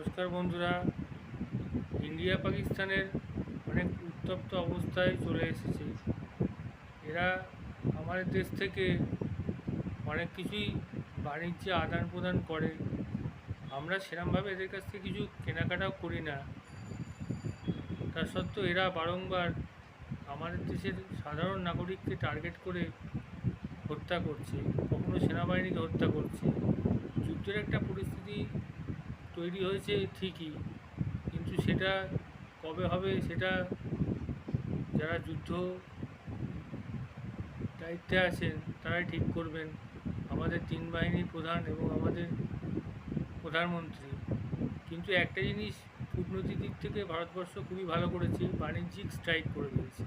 নমস্কার বন্ধুরা। ইন্ডিয়া পাকিস্তানের অনেক উত্তপ্ত অবস্থায় চলে এসেছে। এরা আমাদের দেশ থেকে অনেক কিছুই বাণিজ্যে আদান প্রদান করে। আমরা সেরমভাবে এদের কাছ থেকে কিছু কেনাকাটাও করি না। তা সত্ত্বেও এরা বারংবার আমাদের দেশের সাধারণ নাগরিককে টার্গেট করে হত্যা করছে, কখনো সেনাবাহিনীকে হত্যা করছে। যুদ্ধের একটা পরিস্থিতি তৈরি হয়েছে ঠিকই, কিন্তু সেটা কবে হবে সেটা যারা যুদ্ধ দায়িত্বে আছেন তারাই ঠিক করবেন। আমাদের তিন বাহিনীর প্রধান এবং আমাদের প্রধানমন্ত্রী। কিন্তু একটা জিনিস কূটনৈতিক দিক থেকে ভারতবর্ষ খুবই ভালো করেছে, বাণিজ্যিক স্ট্রাইক করে দিয়েছে।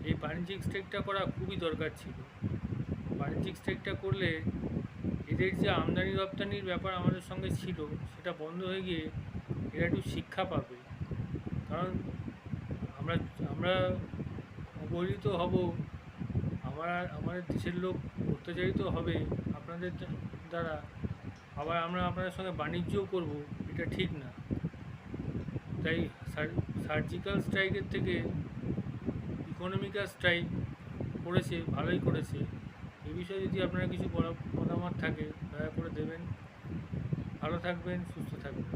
এই বাণিজ্যিক স্ট্রাইকটা করা খুবই দরকার ছিল। বাণিজ্যিক স্ট্রাইকটা করলে এদের যে আমদানি রপ্তানির ব্যাপার আমাদের সঙ্গে ছিল সেটা বন্ধ হয়ে গিয়ে এরা একটু শিক্ষা পাবে। কারণ আমরা আমরা অবহেলিত হব, আমাদের দেশের লোক অত্যাচারিত হবে আপনাদের দ্বারা, আবার আমরা আপনাদের সঙ্গে বাণিজ্যও করব, এটা ঠিক না। তাই সার্জিক্যাল স্ট্রাইকের থেকে ইকোনমিক্যাল স্ট্রাইক করেছে, ভালোই করেছে। এ বিষয়ে যদি আপনারা কিছু মতামত থাকে দয়া করে দেবেন। ভালো থাকবেন, সুস্থ থাকবেন।